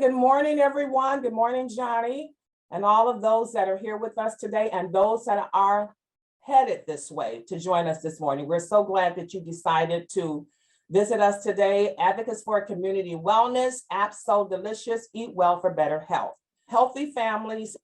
good morning, everyone. Good morning, Johnny, and all of those that are here with us today and those that are headed this way to join us this morning. We're so glad that you decided to visit us today. Advocates for Community Wellness, ABSOL Delicious Eat Well for Better Health. Healthy families,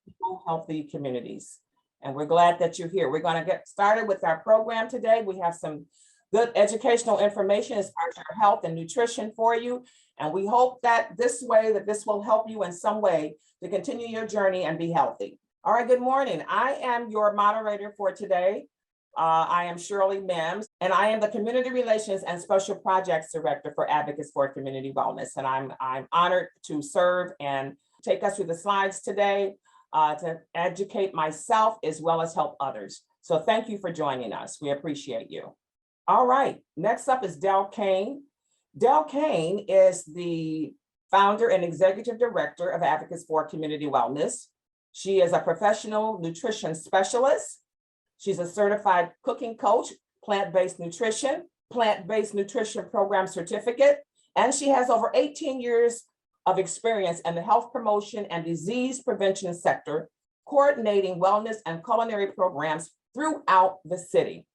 healthy communities. And we're glad that you're here. We're going to get started with our program today. We have some good educational information as far as your health and nutrition for you. And we hope that this will help you in some way to continue your journey and be healthy. All right, good morning. I am your moderator for today. I am Shirley Mims, and I am the Community Relations and Special Projects Director for Advocates for Community Wellness. And I'm honored to serve and take us through the slides today to educate myself as well as help others. So thank you for joining us. We appreciate you. All right, next up is Del Kane. Del Kane is the founder and executive director of Advocates for Community Wellness. She is a professional nutrition specialist. She's a certified cooking coach, plant-based nutrition program certificate, and she has over 18 years of experience in the health promotion and disease prevention sector, coordinating wellness and culinary programs throughout the city.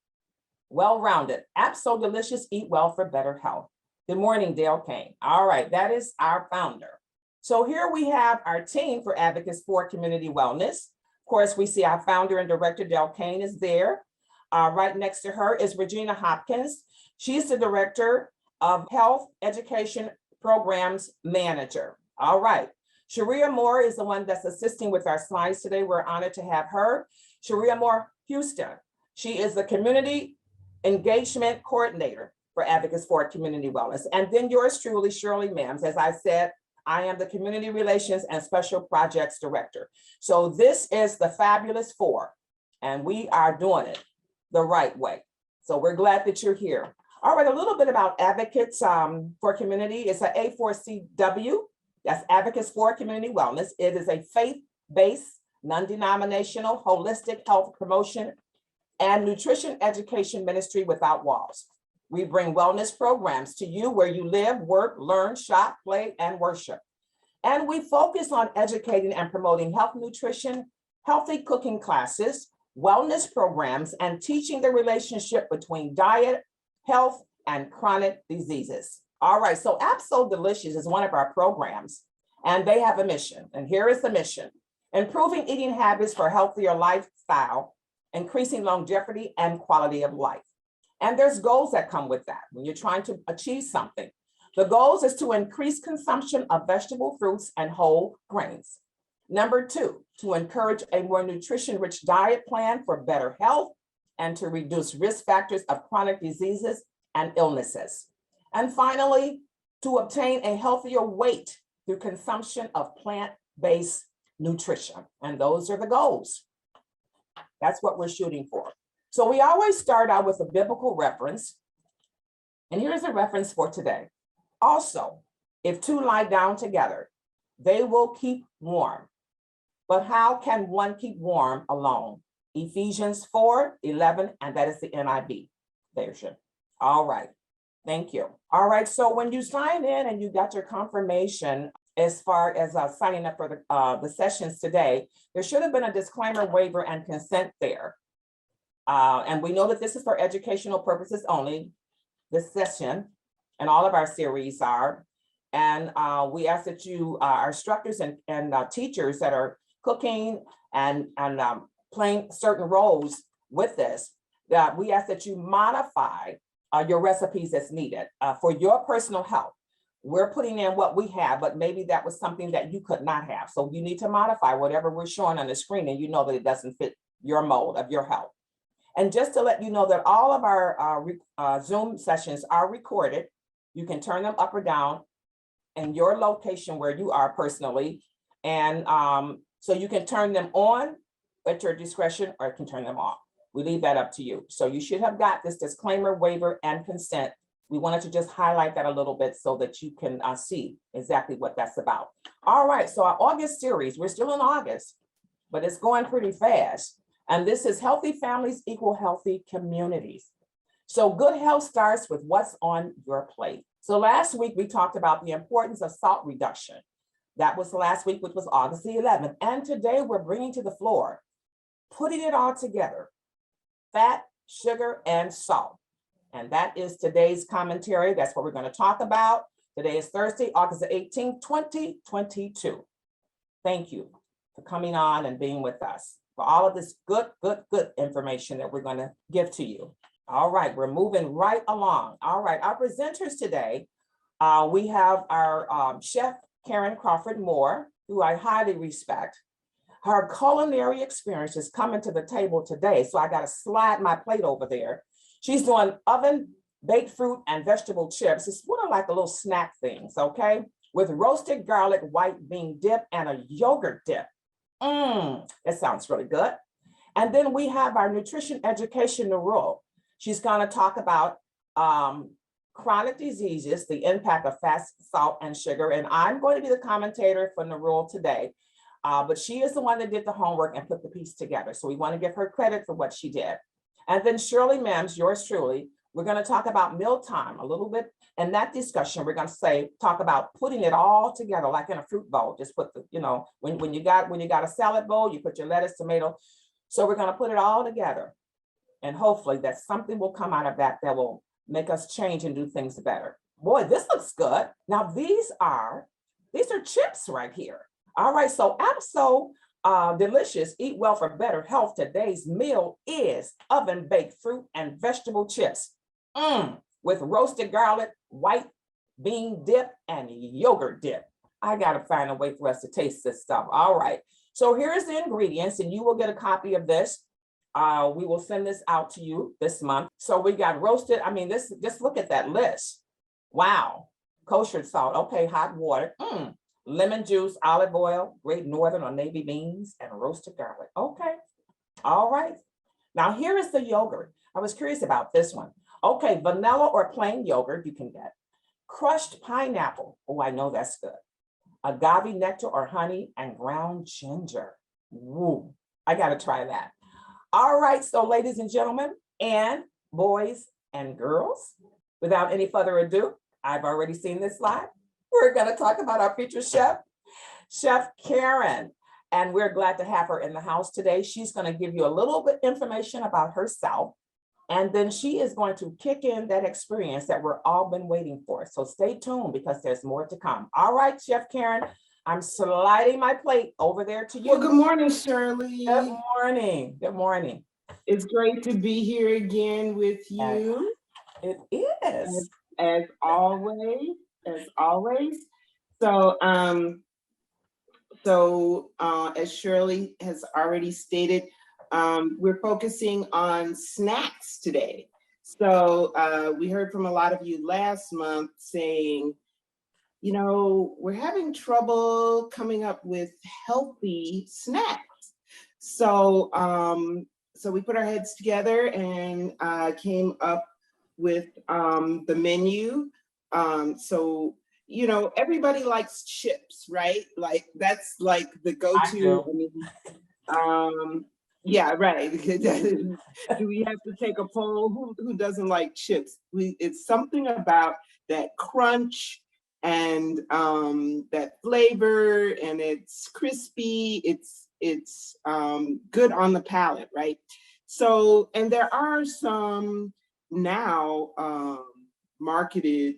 Well-rounded, ABSOL Delicious Eat Well for Better Health. Good morning, Del Kane. All right, that is our founder. So here we have our team for Advocates for Community Wellness. Of course, we see our founder and director, Del Kane, is there. Right next to her is Regina Hopkins. She's the Director of Health Education Programs Manager. All right. Sharia Moore is the one that's assisting with our slides today. We're honored to have her. Sharia Moore Houston. She is the Community Engagement Coordinator for Advocates for Community Wellness. And then yours truly, Shirley Mims. As I said, I am the Community Relations and Special Projects Director. So this is the fabulous four, and we are doing it the right way. So we're glad that you're here. All right, a little bit about Advocates for Community. It's an A4CW, that's Advocates for Community Wellness. It is a faith-based, non-denominational, holistic health promotion and nutrition education ministry without walls. We bring wellness programs to you where you live, work, learn, shop, play, and worship. And we focus on educating and promoting health nutrition, healthy cooking classes, wellness programs, and teaching the relationship between diet, health, and chronic diseases. All right, so ABSOL Delicious is one of our programs, and they have a mission. And here is the mission: improving eating habits for healthier lifestyle, increasing longevity and quality of life. And there's goals that come with that when you're trying to achieve something. The goals is to increase consumption of vegetable fruits and whole grains. Number 2, to encourage a more nutrition-rich diet plan for better health and to reduce risk factors of chronic diseases and illnesses. And finally, to obtain a healthier weight through consumption of plant-based nutrition. And those are the goals. That's what we're shooting for. So we always start out with a biblical reference. And here's a reference for today. Also, if two lie down together, they will keep warm. But how can one keep warm alone? Ephesians 4:11, and that is the NIV version. All right, thank you. All right, so when you sign in and you got your confirmation as far as signing up for the sessions today, there should have been a disclaimer, waiver, and consent there. And we know that this is for educational purposes only, this session, and all of our series are. And we ask that you, our instructors and teachers that are cooking and playing certain roles with this, that we ask that you modify your recipes as needed for your personal health. We're putting in what we have, but maybe that was something that you could not have. So you need to modify whatever we're showing on the screen, and you know that it doesn't fit your mold of your health. And just to let you know that all of our Zoom sessions are recorded. You can turn them up or down in your location where you are personally. And so you can turn them on at your discretion, or you can turn them off. We leave that up to you. So you should have got this disclaimer, waiver, and consent. We wanted to just highlight that a little bit so that you can see exactly what that's about. All right, so our August series, we're still in August, but it's going pretty fast. And this is Healthy Families Equal Healthy Communities. So good health starts with what's on your plate. So last week we talked about the importance of salt reduction. That was last week, which was August the 11th. And today we're bringing to the floor, putting it all together, fat, sugar, and salt. And that is today's commentary. That's what we're going to talk about. Today is Thursday, August the 18th, 2022. Thank you for coming on and being with us for all of this good information that we're going to give to you. All right, we're moving right along. All right, our presenters today, we have our chef, Karen Crawford Moore, who I highly respect. Her culinary experience is coming to the table today, so I got to slide my plate over there. She's doing oven baked fruit and vegetable chips. It's sort of like a little snack things, okay? With roasted garlic, white bean dip, and a yogurt dip. That sounds really good. And then we have our nutrition education role. She's going to talk about chronic diseases, the impact of fat, salt, and sugar. And I'm going to be the commentator for Narul today. But she is the one that did the homework and put the piece together. So we want to give her credit for what she did. And then Shirley Mims, yours truly, we're going to talk about mealtime a little bit. In that discussion, we're going to talk about putting it all together, like in a fruit bowl. Just put the, when you got a salad bowl, you put your lettuce, tomato. So we're going to put it all together. And hopefully that something will come out of that that will make us change and do things better. Boy, this looks good. Now, these are chips right here. All right, so ABSOL Delicious Eat Well for Better Health. Today's meal is oven-baked fruit and vegetable chips with roasted garlic, white bean dip, and yogurt dip. I gotta find a way for us to taste this stuff. All right, so here's the ingredients, and you will get a copy of this. We will send this out to you this month. So we got roasted, just look at that list. Wow, kosher salt, okay, hot water, lemon juice, olive oil, Great Northern or navy beans, and roasted garlic. Okay, all right. Now here is the yogurt. I was curious about this one. Okay, vanilla or plain yogurt you can get. Crushed pineapple, oh, I know that's good. Agave nectar or honey, and ground ginger. Woo, I gotta try that. All right, so ladies and gentlemen, and boys and girls, without any further ado, I've already seen this slide. We're going to talk about our featured chef, Chef Karen, and we're glad to have her in the house today. She's going to give you a little bit information about herself, and then she is going to kick in that experience that we're all been waiting for. So stay tuned because there's more to come. All right, Chef Karen, I'm sliding my plate over there to you. Well, good morning, Shirley. Good morning. Good morning. It's great to be here again with you. It is. As always. So, as Shirley has already stated, we're focusing on snacks today. So we heard from a lot of you last month saying, we're having trouble coming up with healthy snacks. So, so we put our heads together and came up with the menu. So, everybody likes chips, right? Like that's like the go-to. Yeah, right. Do we have to take a poll? Who doesn't like chips? It's something about that crunch and that flavor, and it's crispy. It's good on the palate, right? So, and there are some now marketed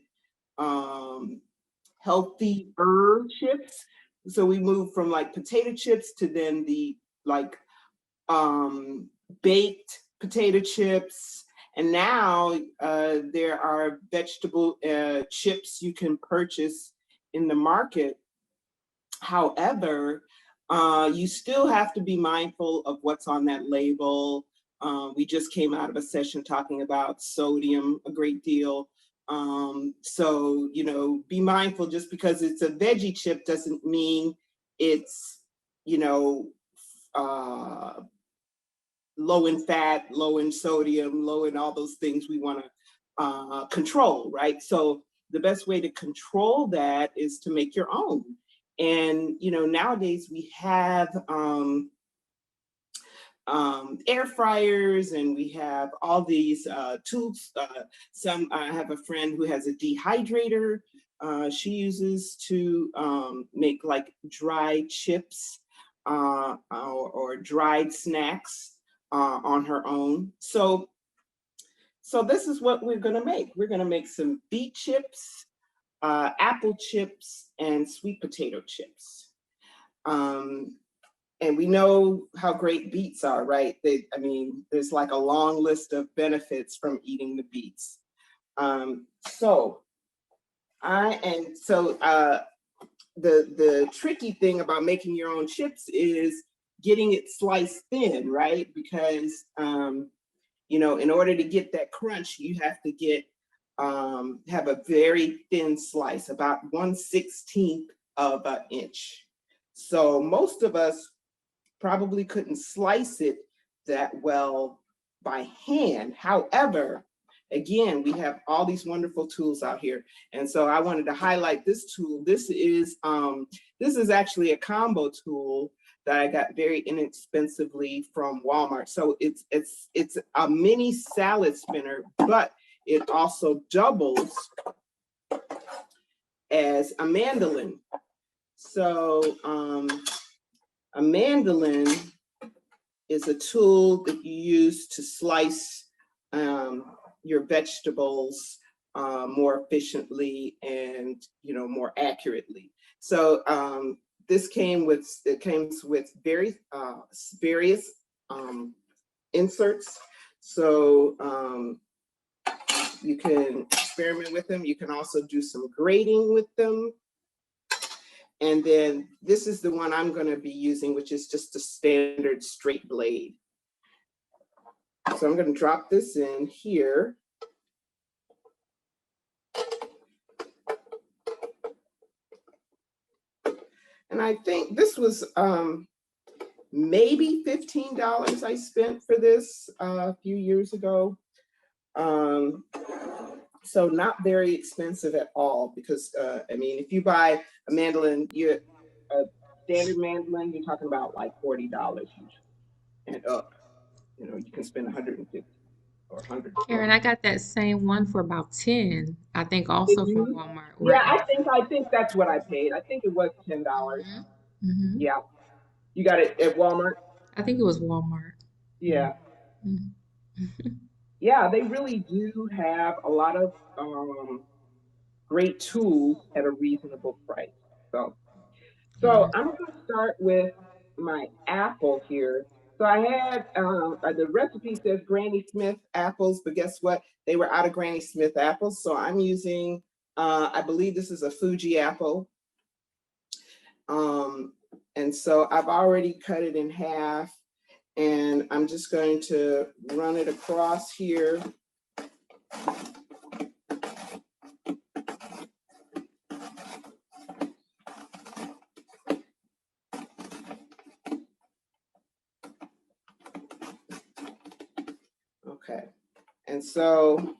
healthier chips. So we moved from like potato chips to then the like baked potato chips. And now there are vegetable chips you can purchase in the market. However, you still have to be mindful of what's on that label. We just came out of a session talking about sodium a great deal. So, be mindful. Just because it's a veggie chip doesn't mean it's, low in fat, low in sodium, low in all those things we want to control, right? So the best way to control that is to make your own. And, nowadays we have air fryers, and we have all these tools. I have a friend who has a dehydrator, she uses to make like dried chips or dried snacks on her own. So this is what we're gonna make. We're gonna make some beet chips, apple chips, and sweet potato chips. And we know how great beets are, right? I mean, there's like a long list of benefits from eating the beets. The tricky thing about making your own chips is getting it sliced thin, right? Because you know, in order to get that crunch, you have to get have a very thin slice, about 1/16 of an inch. So most of us probably couldn't slice it that well by hand. However, again, we have all these wonderful tools out here. And so I wanted to highlight this tool. This is actually a combo tool that I got very inexpensively from Walmart. So it's a mini salad spinner, but it also doubles as a mandolin. So a mandolin is a tool that you use to slice your vegetables more efficiently and, you know, more accurately. So this comes with various inserts. So you can experiment with them. You can also do some grating with them. And then this is the one I'm going to be using, which is just a standard straight blade. So I'm going to drop this in here. And I think this was maybe $15 I spent for this a few years ago. So not very expensive at all, because I mean, if you buy a mandolin, a standard mandolin, you're talking about like $40 usually, and up. You know, you can spend 150 or 100. Karen, I got that same one for about 10. I think Did also from you? Walmart. Yeah, Right. I think that's what I paid. I think it was $10. Hmm. Yeah, you got it at Walmart. I think it was Walmart. Yeah, Mhm. yeah, they really do have a lot of great tools at a reasonable price. So Yeah. I'm going to start with my apple here. So I had, the recipe says Granny Smith apples, but guess what? They were out of Granny Smith apples. So I'm using, I believe this is a Fuji apple. And so I've already cut it in half, and I'm just going to run it across here. Okay, and so,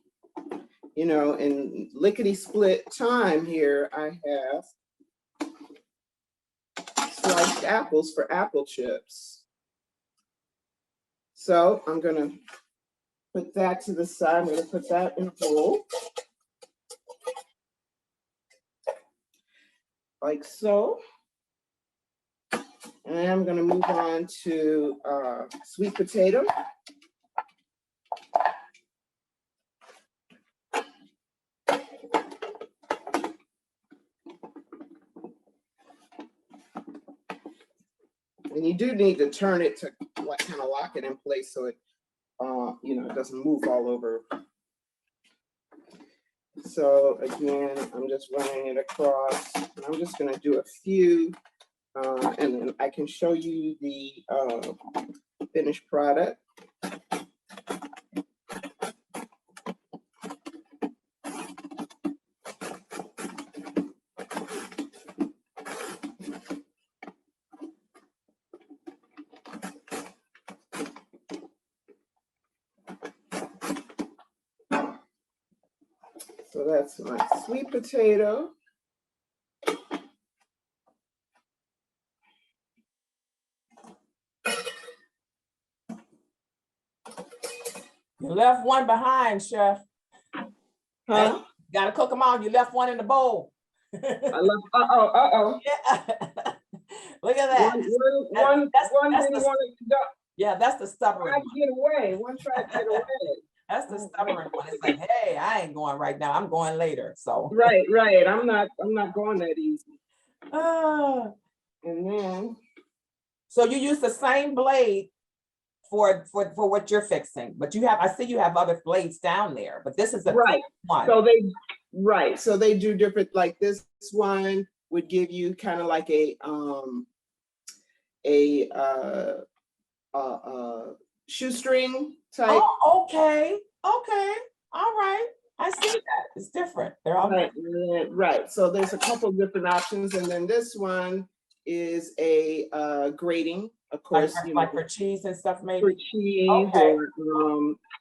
you know, in lickety split time here, I have sliced apples for apple chips. So I'm gonna put that to the side. I'm gonna put that in a bowl, like so. And I'm gonna move on to sweet potato. And you do need to turn it to like kind of lock it in place so it, you know, it doesn't move all over. So again, I'm just running it across, and I'm just gonna do a few, and then I can show you the finished product. So that's my sweet potato. You left one behind, Chef. Huh? Gotta cook them all. You left one in the bowl. I love, uh-oh. Yeah. Look at that. One That's didn't the, want it to go. yeah, that's the stubborn Tried one. to get away. One tried to get away. That's the stubborn one. It's like, hey, I ain't going right now. I'm going later. So. Right. I'm not going that easy. Ah. And then, So you use the same blade for what you're fixing, but I see you have other blades down there, but this is the right. one. So they do different, like this one would give you kind of like a shoestring type. Oh, okay. All right. I see that. It's different. They're all Right. So there's a couple different options, and then this one is a grating, of course, like for cheese and stuff, maybe. For cheese or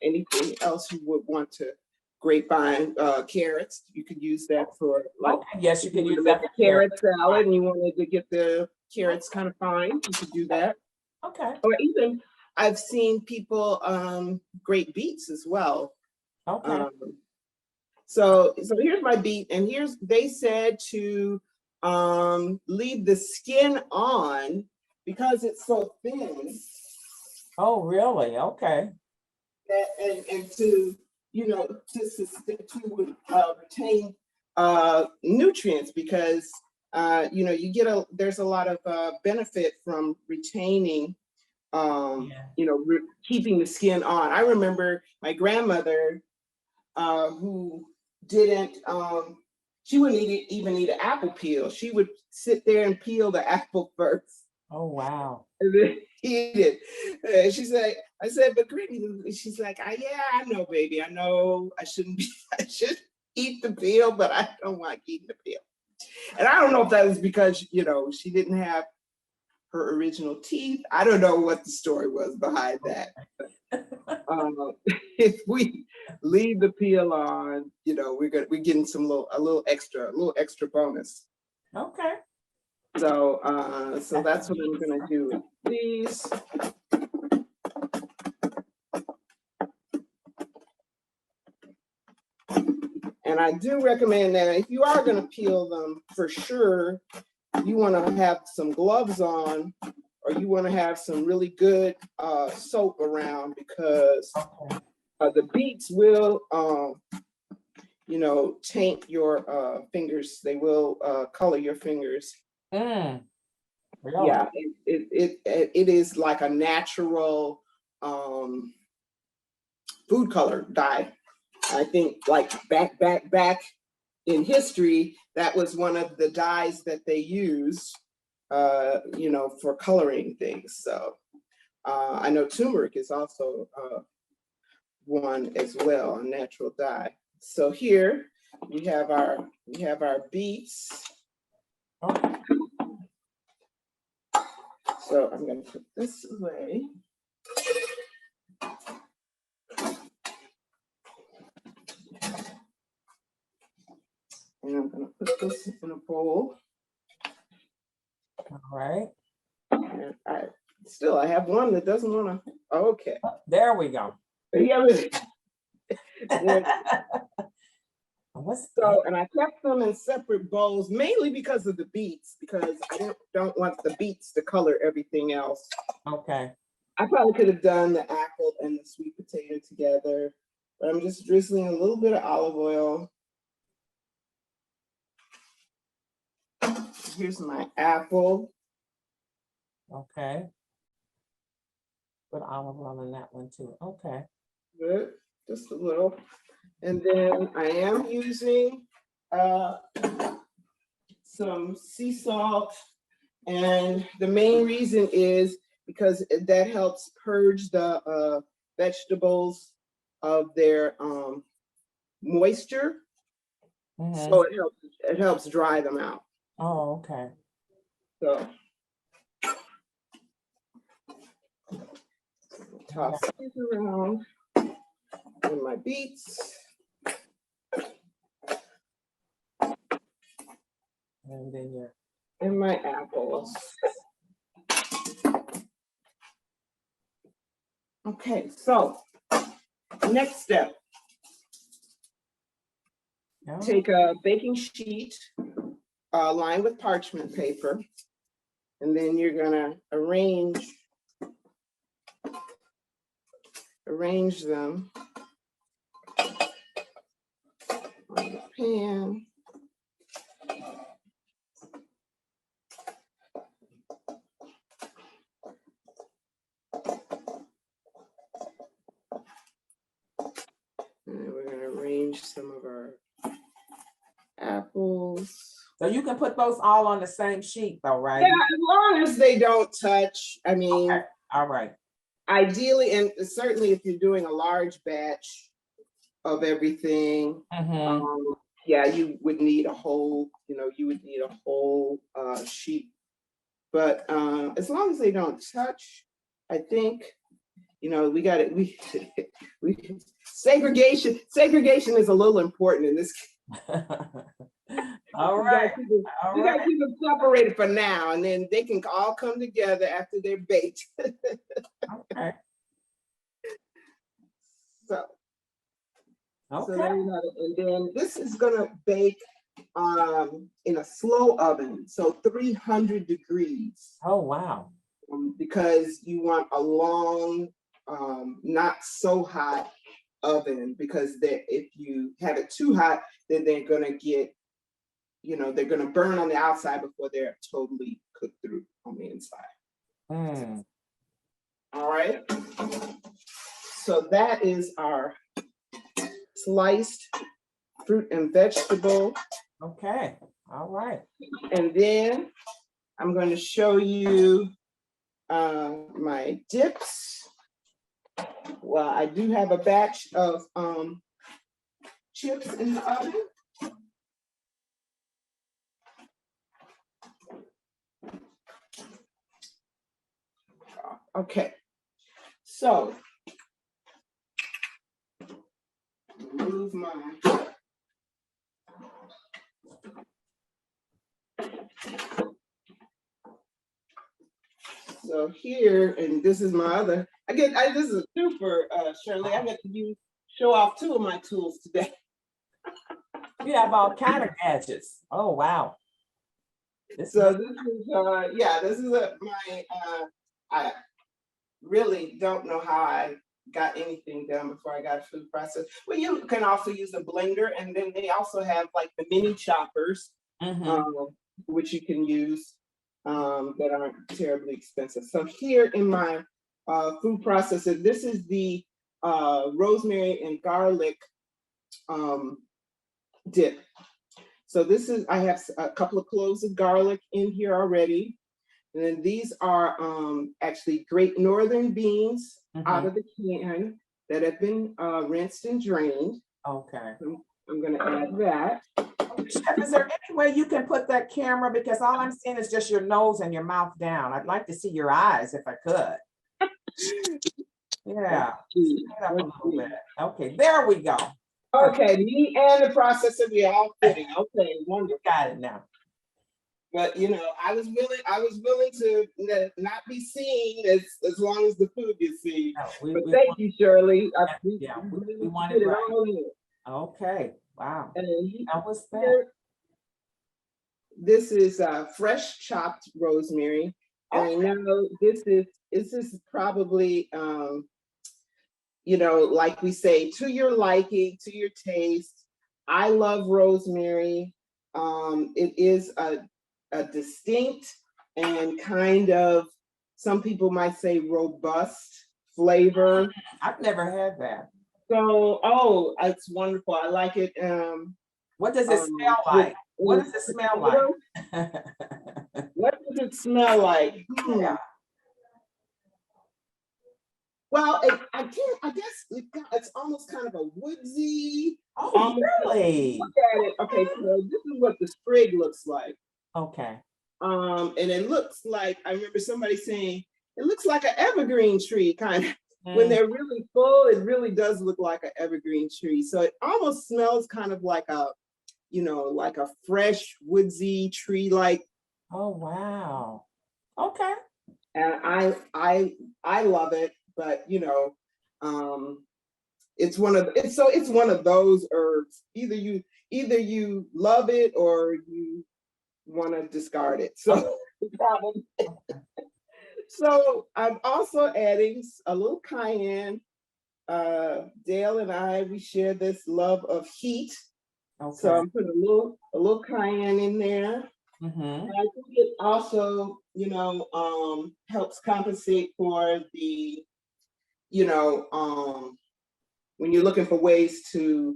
anything else you would want to grapevine. Carrots, you could use that for like. Yes, you can use make that for a carrot salad, and you wanted to get the carrots kind of fine. You could do that. Okay. Or even I've seen people grate beets as well. Okay. So here's my beet, and they said to leave the skin on because it's so thin. Oh, really? Okay. And to retain nutrients, because there's a lot of benefit from retaining keeping the skin on. I remember my grandmother who didn't she wouldn't even eat an apple peel. She would sit there and peel the apple first. Oh, wow. And then eat it. She's like, I said, but Brittany, she's like, yeah, I know, baby. I know I should eat the peel, but I don't like eating the peel. And I don't know if that was because, she didn't have her original teeth. I don't know what the story was behind that. If we leave the peel on, we're getting a little extra bonus. Okay. So that's what I'm gonna do with these. And I do recommend that if you are gonna peel them, for sure, you wanna have some gloves on, or you wanna have some really good soap around, because the beets will, taint your fingers. They will color your fingers. Really? Yeah, it is like a natural food color dye. I think like back in history, that was one of the dyes that they used, for coloring things. So I know turmeric is also one as well, a natural dye. So here we have our beets. Okay. So I'm going to put this away. And I'm going to put this in a bowl. All right. And I have one that doesn't want to. Okay. There we go. Yeah. And I kept them in separate bowls, mainly because of the beets, because I don't want the beets to color everything else. Okay. I probably could have done the apple and the sweet potato together, but I'm just drizzling a little bit of olive oil. Here's my apple. Okay. Put olive oil in that one too. Okay. Good, just a little. And then I am using some sea salt. And the main reason is because that helps purge the vegetables of their moisture. So it helps dry them out. Oh, okay. So toss these around in my beets. And then and my apples. Okay, so next step. Take a baking sheet lined with parchment paper. And then you're gonna arrange them on the pan. And then we're gonna arrange some of our apples. So you can put those all on the same sheet though, right? Yeah, as long as they don't touch. I mean, Okay. All right. ideally, and certainly if you're doing a large batch of everything, yeah, you would need a whole, sheet. But as long as they don't touch, I think, we got it. We segregation is a little important in this case. All right. We got to keep them separated for now, and then they can all come together after they're baked. Okay. So Okay. there you have it. And then this is gonna bake in a slow oven, so 300 degrees. Oh, wow. Because you want a long, not so hot oven, because if you have it too hot, then they're gonna get, they're gonna burn on the outside before they're totally cooked through on the inside. All right. So that is our sliced fruit and vegetable. Okay. All right. And then I'm going to show you my dips. Well, I do have a batch of chips in the oven. Okay, so remove my so here, and this is my other. This is super, Shirley. I get to show off two of my tools today. You have all kind of gadgets. Oh, wow. This is I really don't know how I got anything done before I got a food processor. Well, you can also use a blender, and then they also have like the mini choppers, which you can use that aren't terribly expensive. So here in my food processor, this is the rosemary and garlic dip. So I have a couple of cloves of garlic in here already. And then these are actually Great Northern beans out of the can that have been rinsed and drained. Okay. I'm gonna add that. Chef, is there any way you can put that camera, because all I'm seeing is just your nose and your mouth down. I'd like to see your eyes if I could. Yeah. Stand up a little bit. Okay, there we go. Okay, me and the processor, we all fitting. Okay, wonderful. Got it now. But I was willing to not be seen as long as the food gets seen. No, but thank you, Shirley. We wanted it right. Okay. Wow. And that was that. This is fresh chopped rosemary. And I know this is probably like we say, to your liking, to your taste. I love rosemary. It is a distinct and kind of, some people might say, robust flavor. I've never had that. So, it's wonderful. I like it. What does it smell like? What does it smell like? What does it smell like? Yeah. Well, I guess it's almost kind of a woodsy. Oh, really? Look at it. Okay, so this is what the sprig looks like. Okay. And it looks like, I remember somebody saying, it looks like an evergreen tree, kind of. When they're really full, it really does look like an evergreen tree. So it almost smells kind of like a fresh, woodsy tree, like. Oh, wow. Okay. And I love it, but it's one of those herbs. Either you love it or you want to discard it. So, probably. So I'm also adding a little cayenne. Dale and I, we share this love of heat. So Okay. I'm putting a little cayenne in there. Mm-hmm. And I think it also, helps compensate for the, when you're looking for ways to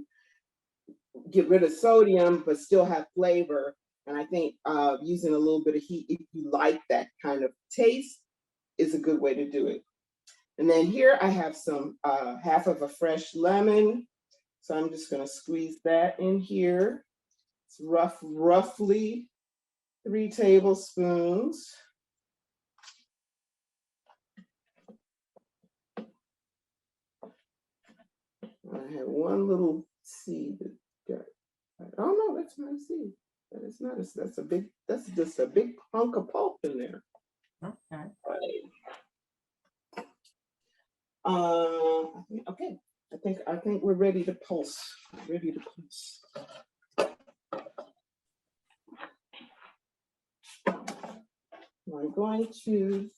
get rid of sodium but still have flavor. And I think using a little bit of heat, if you like that kind of taste, is a good way to do it. And then here I have some half of a fresh lemon. So I'm just gonna squeeze that in here. It's roughly 3 tablespoons. I have one little seed that got, oh no, that's not a seed. That is not that's just a big hunk of pulp in there. Okay. Okay. I think we're ready to pulse. Ready to pulse. I'm going to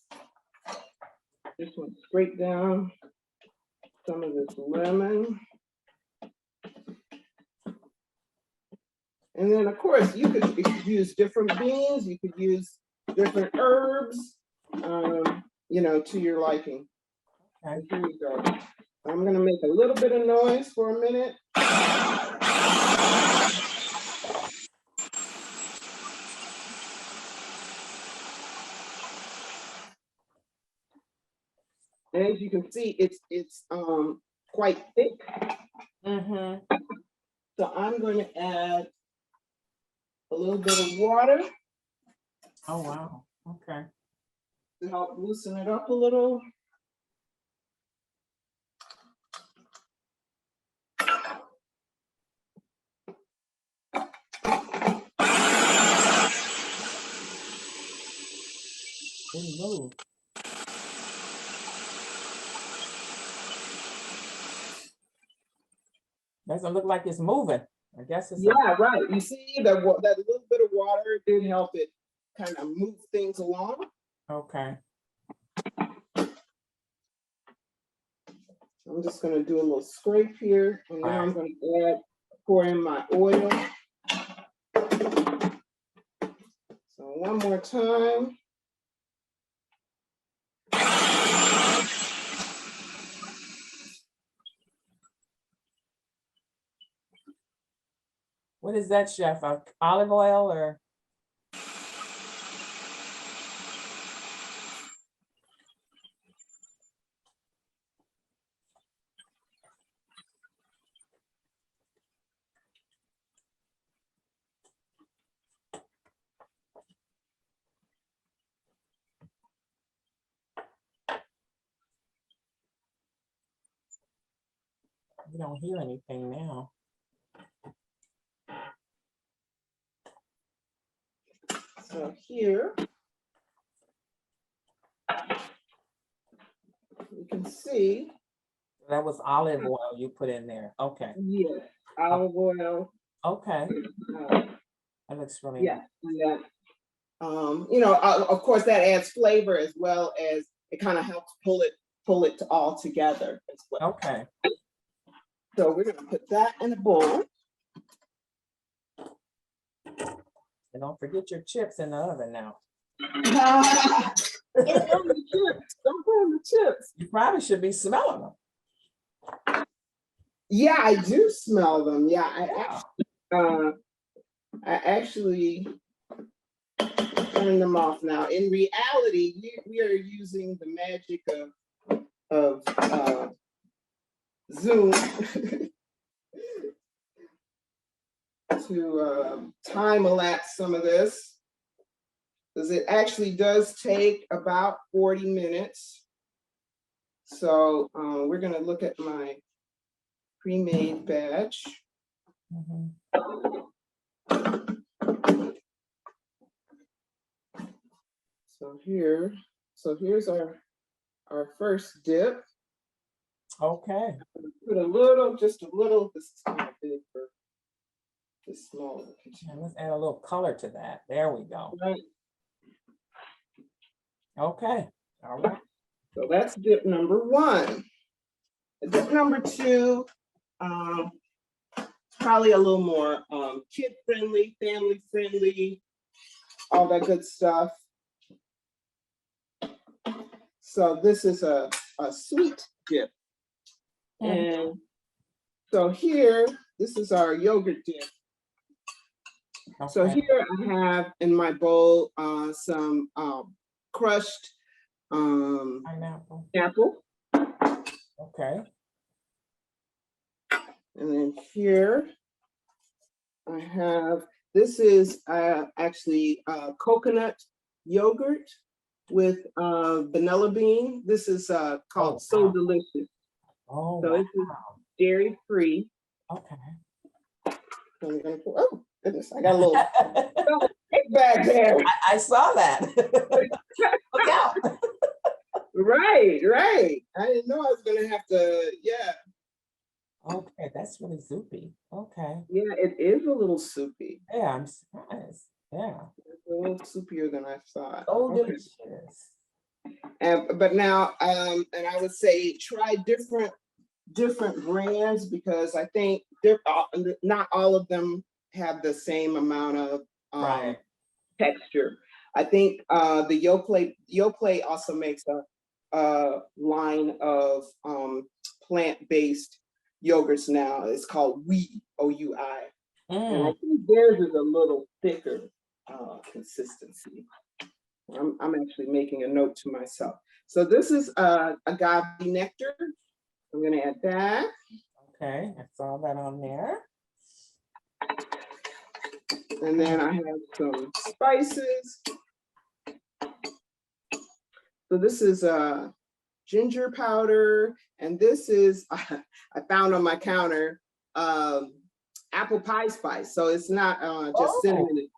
just want to scrape down some of this lemon. And then of course you could use different beans, you could use different herbs, to your liking. Okay. Here we go. I'm gonna make a little bit of noise for a minute. And as you can see, it's quite thick. Mm-hmm. So I'm going to add a little bit of water Oh, wow. Okay. to help loosen it up a little. Didn't move. Doesn't look like it's moving. I guess it's. Yeah, right. You see that that little bit of water did help it kind of move things along. Okay. I'm just going to do a little scrape here, and now I'm Right. going to pour in my oil. So one more time. What is that, Chef? Olive oil or? We don't hear anything now. So here, you can see. That was olive oil you put in there. Okay. Yes, olive oil. Okay. Uh, That looks really yeah, yeah. Of course, that adds flavor as well as it kind of helps pull it all together as well. okay. So we're gonna put that in a bowl. And don't forget your chips in the oven now. Don't burn the chips. Don't burn the chips. You probably should be smelling them. Yeah, I do smell them. Yeah, Yeah. I actually turn them off now. In reality, we are using the magic of Zoom to time elapse some of this, because it actually does take about 40 minutes. So we're going to look at my pre-made batch. Mhm. Here's our first dip. Okay. Put just a little, this is kind of big for the smaller And container. let's add a little color to that. There we go. Right. Okay, all right. So that's dip number one. Dip number two, probably a little more kid friendly, family friendly, all that good stuff. So this is a sweet dip. And so here, this is our yogurt dip. So Okay. here I have in my bowl some crushed Pineapple. apple. Okay. And then here I have, this is actually coconut yogurt with vanilla bean. This is called So wow. Delicious. Oh, So wow. this is dairy free. Okay. So I'm gonna put, oh goodness, I got a little cake bag there. I saw that. Look out. Right, right. I didn't know I was gonna have to, yeah. Okay, that's really soupy. Okay. Yeah, it is a little soupy. Yeah, I'm surprised. Yeah. It's a little soupier than I thought. So Okay. delicious. But now, and I would say try different brands because I think not all of them have the same amount of Right. texture. I think the Yoplait also makes a line of plant-based yogurts now. It's called Oui, O-U-I. And I think theirs is a little thicker consistency. I'm actually making a note to myself. So this is agave nectar. I'm gonna add that. Okay, I saw that on there. And then I have some spices. So this is ginger powder. And this is, I found on my counter, apple pie spice. So it's not just cinnamon.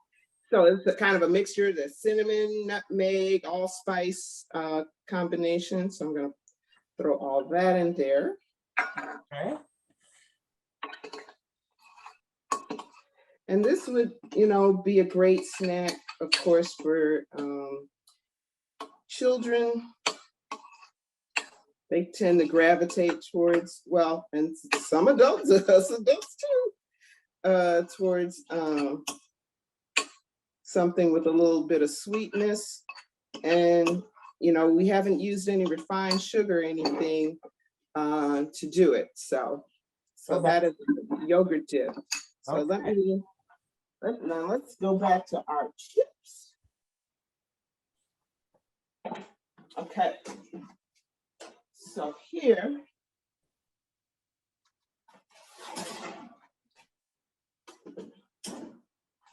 So it's a kind of a mixture, the cinnamon, nutmeg, allspice combination. So I'm gonna throw all that in there. Okay. And this would, be a great snack, of course, for children. They tend to gravitate towards, well, and some adults, us adults too, towards something with a little bit of sweetness. And, we haven't used any refined sugar or anything to do it. So that is yogurt dip. So Okay. now let's go back to our chips. Okay. So here,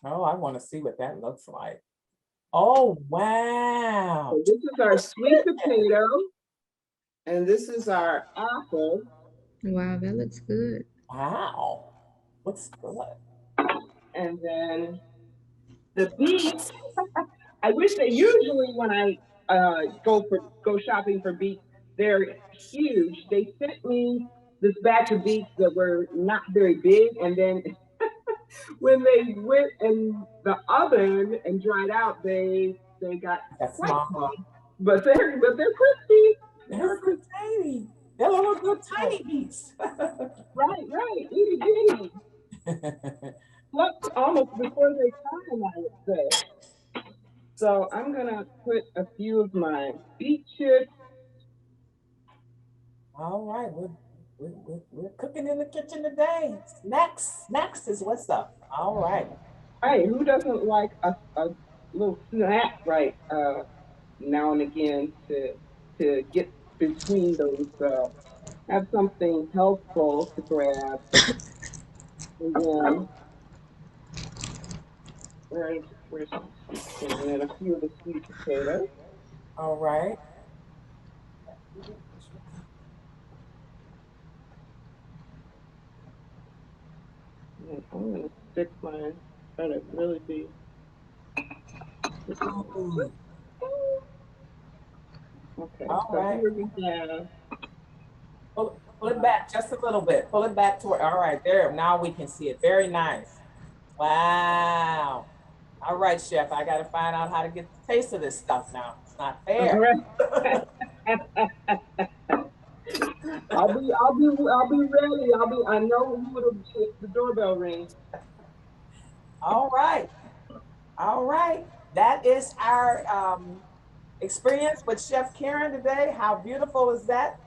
Oh, I want to see what that looks like. Oh, wow. so this is our sweet potato, and this is our apple. Wow, that looks good. Wow. Looks good. And then the beets. I wish they usually, when I go shopping for beets, they're huge. They sent me this batch of beets that were not very big, and then when they went in the oven and dried out, they got That's quite small. big, but they're crispy. They're so tiny. They're little tiny beets. Right, itty bitty. Look, almost before they time, I would say. So I'm gonna put a few of my beet chips. All right, we're cooking in the kitchen today. Snacks is what's up. All right. Hey, who doesn't like a little snack, right? Now and again to get between those, have something healthful to grab. And then where's and then a few of the sweet potatoes. All right. And I'm gonna stick mine, try to really be. Ooh, Okay, all so right. here we have. Pull it back just a little bit. Pull it back toward, all right, there. Now we can see it. Very nice. Wow. All right, chef, I got to find out how to get the taste of this stuff now. It's not All fair. right. I'll be ready. I know who the doorbell rings. All right. All right. That is our experience with Chef Karen today. How beautiful is that?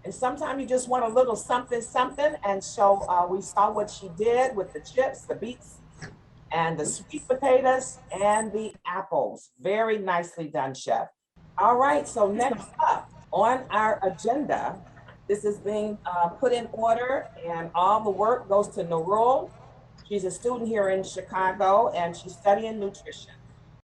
And sometimes you just want a little something, something. And so we saw what she did with the chips, the beets, and the sweet potatoes, and the apples. Very nicely done, Chef. All right, so next up on our agenda, this is being put in order, and all the work goes to Nurul. She's a student here in Chicago, and she's studying nutrition.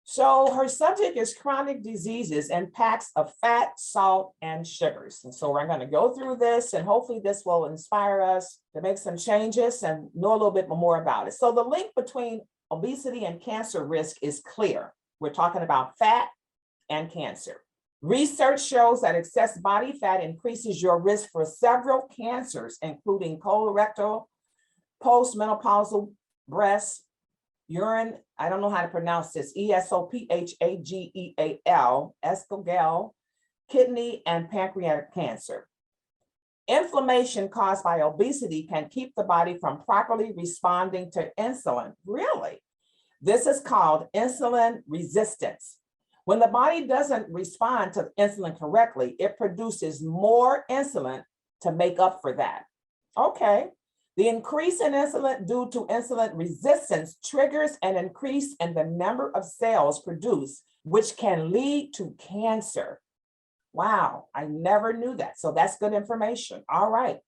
So her subject is chronic diseases, impacts of fat, salt, and sugars. And so we're going to go through this, and hopefully this will inspire us to make some changes and know a little bit more about it. So the link between obesity and cancer risk is clear. We're talking about fat and cancer. Research shows that excess body fat increases your risk for several cancers, including colorectal, postmenopausal breast, urine, I don't know how to pronounce this, esophageal, esophageal, kidney, and pancreatic cancer. Inflammation caused by obesity can keep the body from properly responding to insulin. Really? This is called insulin resistance. When the body doesn't respond to insulin correctly, it produces more insulin to make up for that. Okay. The increase in insulin due to insulin resistance triggers an increase in the number of cells produced, which can lead to cancer. Wow, I never knew that. So that's good information. All right,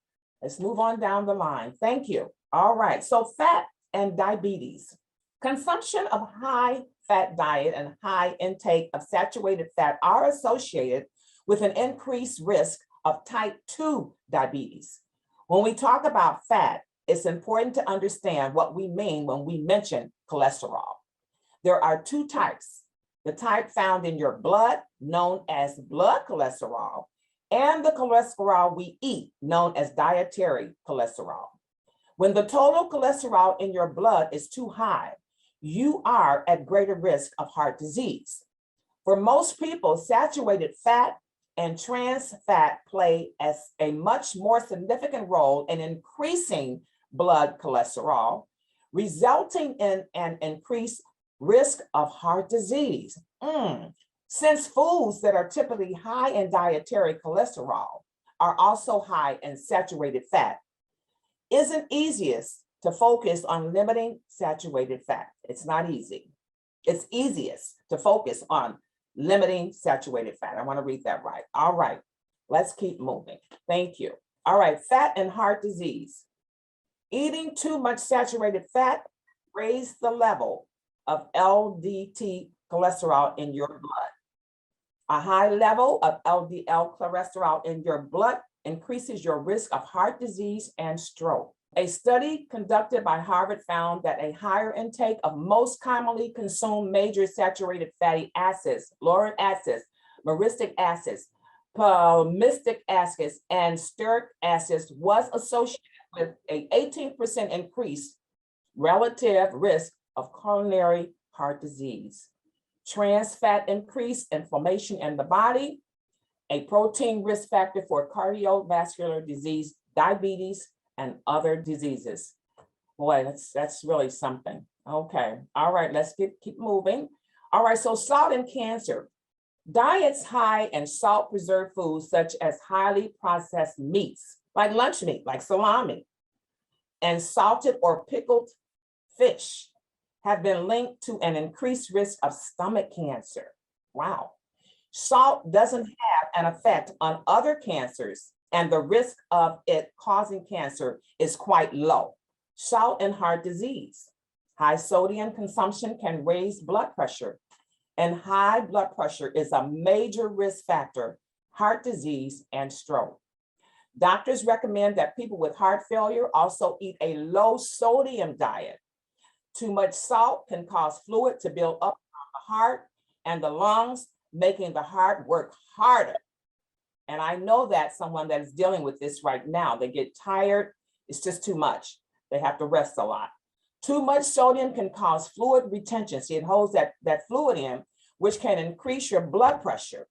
let's move on down the line. Thank you. All right, so fat and diabetes. Consumption of high fat diet and high intake of saturated fat are associated with an increased risk of type 2 diabetes. When we talk about fat, it's important to understand what we mean when we mention cholesterol. There are two types: the type found in your blood, known as blood cholesterol, and the cholesterol we eat, known as dietary cholesterol. When the total cholesterol in your blood is too high, you are at greater risk of heart disease. For most people, saturated fat and trans fat play as a much more significant role in increasing blood cholesterol, resulting in an increased risk of heart disease. Since foods that are typically high in dietary cholesterol are also high in saturated fat, isn't easiest to focus on limiting saturated fat. It's not easy. It's easiest to focus on limiting saturated fat. I want to read that right. All right, let's keep moving. Thank you. All right, fat and heart disease. Eating too much saturated fat raises the level of LDL cholesterol in your blood. A high level of LDL cholesterol in your blood increases your risk of heart disease and stroke. A study conducted by Harvard found that a higher intake of most commonly consumed major saturated fatty acids, lauric acids, myristic acids, palmitic acids, and stearic acids was associated with an 18% increase relative risk of coronary heart disease. Trans fat increased inflammation in the body, a protein risk factor for cardiovascular disease, diabetes, and other diseases. Boy, that's really something. Okay, all right, let's keep moving. All right, so salt and cancer. Diets high in salt preserved foods such as highly processed meats, like lunch meat, like salami, and salted or pickled fish have been linked to an increased risk of stomach cancer. Wow. Salt doesn't have an effect on other cancers, and the risk of it causing cancer is quite low. Salt and heart disease. High sodium consumption can raise blood pressure, and high blood pressure is a major risk factor, heart disease and stroke. Doctors recommend that people with heart failure also eat a low sodium diet. Too much salt can cause fluid to build up on the heart and the lungs, making the heart work harder. And I know that someone that is dealing with this right now, they get tired, it's just too much. They have to rest a lot. Too much sodium can cause fluid retention. See, it holds that fluid in, which can increase your blood pressure.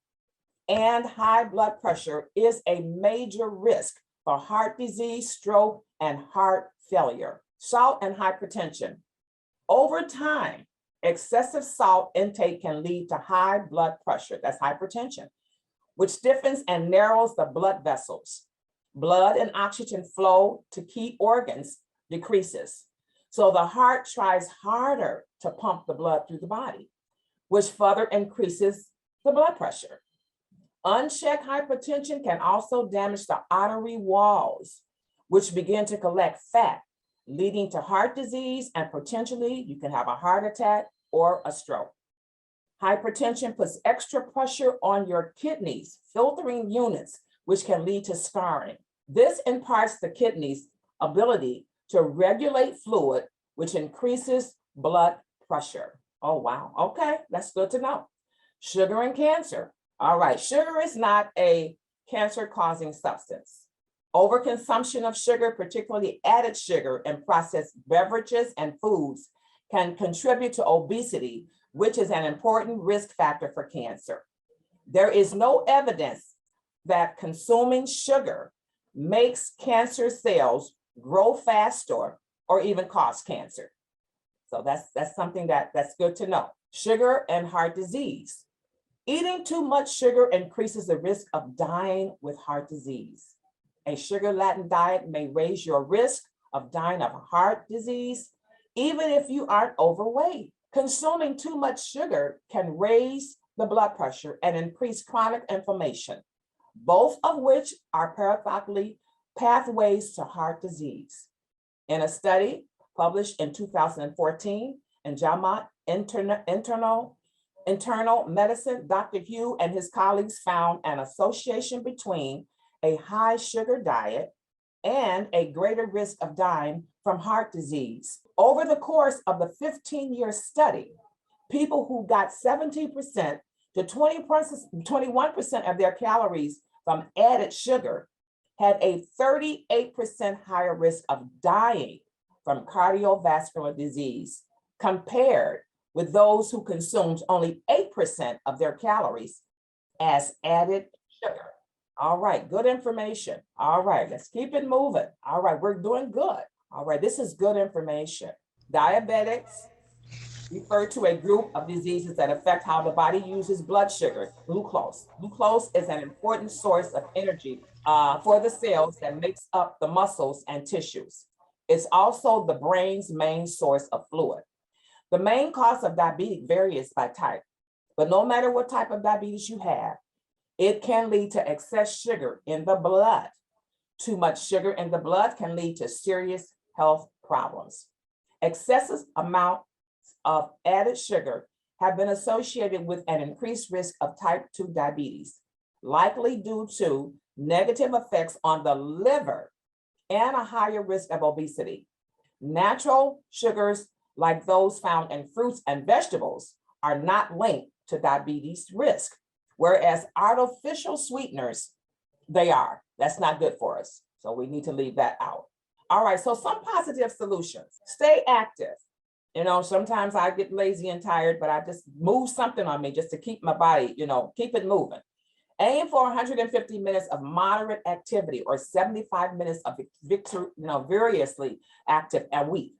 And high blood pressure is a major risk for heart disease, stroke, and heart failure. Salt and hypertension. Over time, excessive salt intake can lead to high blood pressure, that's hypertension, which stiffens and narrows the blood vessels. Blood and oxygen flow to key organs decreases. So the heart tries harder to pump the blood through the body, which further increases the blood pressure. Unchecked hypertension can also damage the artery walls, which begin to collect fat, leading to heart disease, and potentially you can have a heart attack or a stroke. Hypertension puts extra pressure on your kidneys, filtering units, which can lead to scarring. This imparts the kidneys' ability to regulate fluid, which increases blood pressure. Oh, wow. Okay, that's good to know. Sugar and cancer. All right, sugar is not a cancer-causing substance. Overconsumption of sugar, particularly added sugar in processed beverages and foods, can contribute to obesity, which is an important risk factor for cancer. There is no evidence that consuming sugar makes cancer cells grow faster or even cause cancer. So that's something that's good to know. Sugar and heart disease. Eating too much sugar increases the risk of dying with heart disease. A sugar-laden diet may raise your risk of dying of heart disease, even if you aren't overweight. Consuming too much sugar can raise the blood pressure and increase chronic inflammation, both of which are paradoxically pathways to heart disease. In a study published in 2014 in JAMA Internal Medicine, Dr. Hugh and his colleagues found an association between a high sugar diet and a greater risk of dying from heart disease. Over the course of the 15-year study, people who got 17% to 21% of their calories from added sugar had a 38% higher risk of dying from cardiovascular disease compared with those who consumed only 8% of their calories as added sugar. All right, good information. All right, let's keep it moving. All right, we're doing good. All right, this is good information. Diabetics refer to a group of diseases that affect how the body uses blood sugar, glucose. Glucose is an important source of energy for the cells that makes up the muscles and tissues. It's also the brain's main source of fluid. The main cause of diabetes varies by type, but no matter what type of diabetes you have, it can lead to excess sugar in the blood. Too much sugar in the blood can lead to serious health problems. Excessive amounts of added sugar have been associated with an increased risk of type 2 diabetes, likely due to negative effects on the liver and a higher risk of obesity. Natural sugars, like those found in fruits and vegetables, are not linked to diabetes risk, whereas artificial sweeteners, they are. That's not good for us. So we need to leave that out. All right, so some positive solutions. Stay active. You know, sometimes I get lazy and tired, but I just move something on me just to keep my body, keep it moving. Aim for 150 minutes of moderate activity or 75 minutes of vigorously active a week.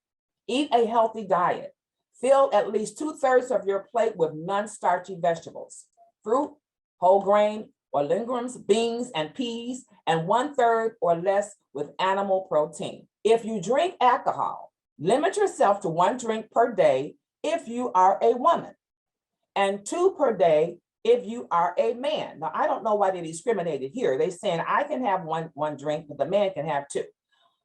Eat a healthy diet. Fill at least 2/3 of your plate with non-starchy vegetables, fruit, whole grain or legumes, beans and peas, and 1/3 or less with animal protein. If you drink alcohol, limit yourself to 1 drink per day if you are a woman, and 2 per day if you are a man. Now, I don't know why they discriminated here. They're saying I can have one drink, but the man can have 2.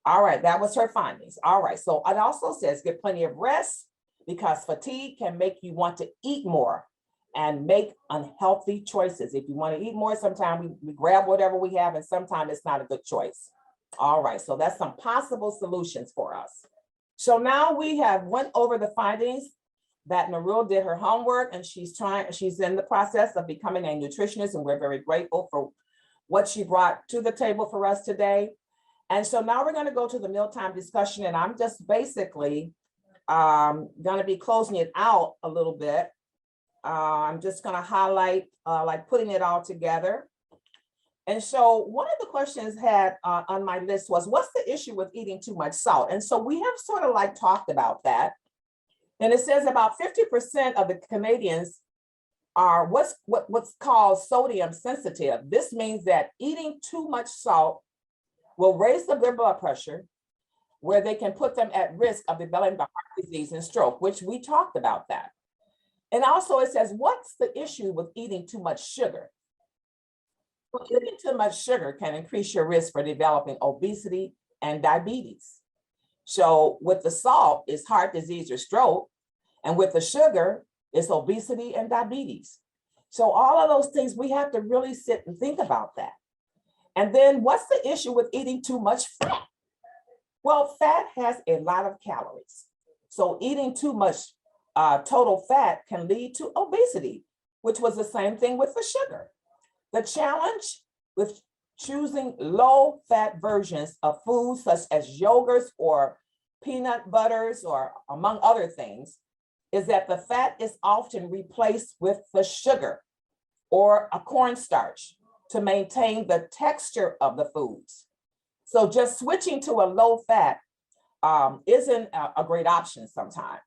All right, that was her findings. All right, so it also says get plenty of rest because fatigue can make you want to eat more and make unhealthy choices. If you want to eat more, sometimes we grab whatever we have and sometimes it's not a good choice. All right, so that's some possible solutions for us. So now we have went over the findings that Narul did her homework and she's in the process of becoming a nutritionist, and we're very grateful for what she brought to the table for us today. And so now we're going to go to the mealtime discussion, and I'm just basically Gonna be closing it out a little bit. I'm just gonna highlight, like putting it all together. And so one of the questions had on my list was, what's the issue with eating too much salt? And so we have sort of like talked about that. And it says about 50% of the Canadians are what's called sodium sensitive. This means that eating too much salt will raise their blood pressure, where they can put them at risk of developing heart disease and stroke, which we talked about that. And also it says, what's the issue with eating too much sugar? Well, eating too much sugar can increase your risk for developing obesity and diabetes. So with the salt, it's heart disease or stroke. And with the sugar, it's obesity and diabetes. So all of those things, we have to really sit and think about that. And then what's the issue with eating too much fat? Well, fat has a lot of calories. So eating too much total fat can lead to obesity, which was the same thing with the sugar. The challenge with choosing low-fat versions of foods such as yogurts or peanut butters, or among other things, is that the fat is often replaced with the sugar or a cornstarch to maintain the texture of the foods. So just switching to a low-fat isn't a great option sometimes.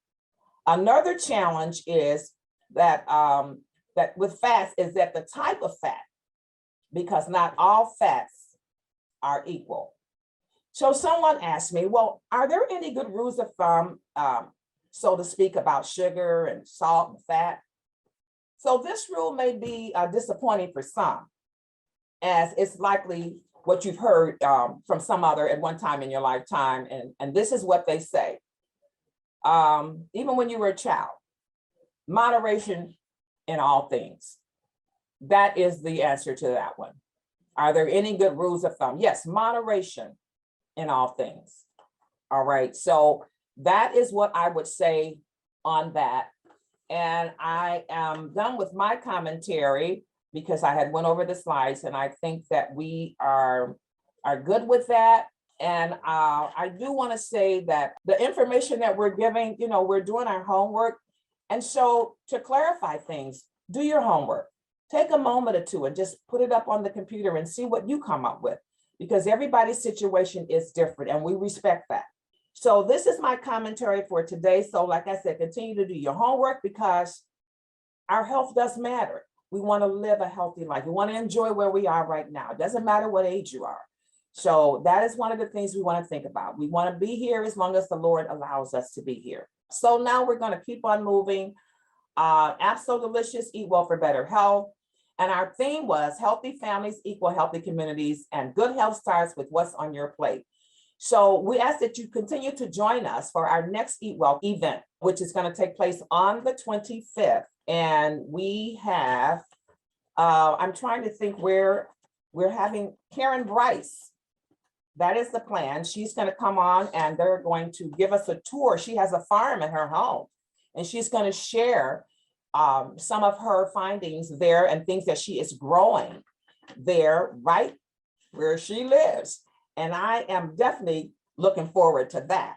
Another challenge is that that with fats is that the type of fat, because not all fats are equal. So someone asked me, well, are there any good rules of thumb, so to speak, about sugar and salt and fat? So this rule may be disappointing for some, as it's likely what you've heard from some other at one time in your lifetime. And this is what they say. Even when you were a child, moderation in all things. That is the answer to that one. Are there any good rules of thumb? Yes, moderation in all things. All right, so that is what I would say on that. And I am done with my commentary because I had went over the slides, and I think that we are good with that. And I do want to say that the information that we're giving, you know, we're doing our homework. And so to clarify things, do your homework. Take a moment or two and just put it up on the computer and see what you come up with, because everybody's situation is different and we respect that. So this is my commentary for today. So like I said, continue to do your homework because our health does matter. We want to live a healthy life. We want to enjoy where we are right now. It doesn't matter what age you are. So that is one of the things we want to think about. We want to be here as long as the Lord allows us to be here. So now we're going to keep on moving. ABSOL Delicious Eat Well for Better Health. And our theme was healthy families equal healthy communities, and good health starts with what's on your plate. So we ask that you continue to join us for our next Eat Well event, which is going to take place on the 25th. And we have, I'm trying to think where we're having Karen Bryce. That is the plan. She's going to come on and they're going to give us a tour. She has a farm in her home, and she's going to share some of her findings there and things that she is growing there right where she lives. And I am definitely looking forward to that.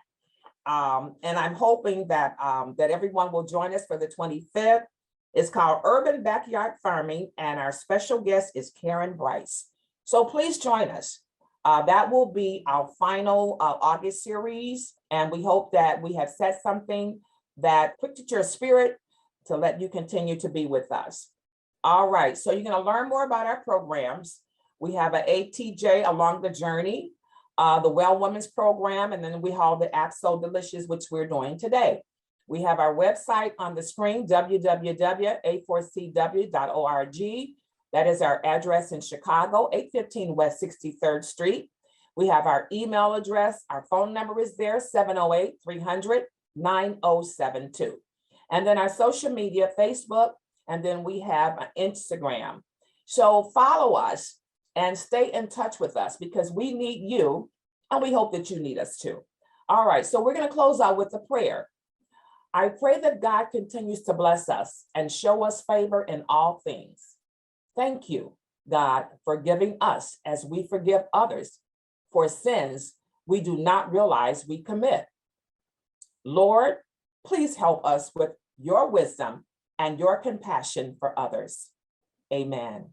And I'm hoping that, that everyone will join us for the 25th. It's called Urban Backyard Farming, and our special guest is Karen Bryce. So please join us. That will be our final August series. And we hope that we have said something that pricked your spirit to let you continue to be with us. All right, so you're going to learn more about our programs. We have an ATJ Along the Journey, the Well Women's Program, and then we have the ABSOL Delicious, which we're doing today. We have our website on the screen, www.A4CW.org. That is our address in Chicago, 815 West 63rd Street. We have our email address. Our phone number is there, 708-300-9072. And then our social media, Facebook, and then we have an Instagram. So follow us and stay in touch with us because we need you and we hope that you need us too. All right, so we're going to close out with a prayer. I pray that God continues to bless us and show us favor in all things. Thank you, God, for giving us as we forgive others for sins we do not realize we commit. Lord, Please help us with your wisdom and your compassion for others. Amen.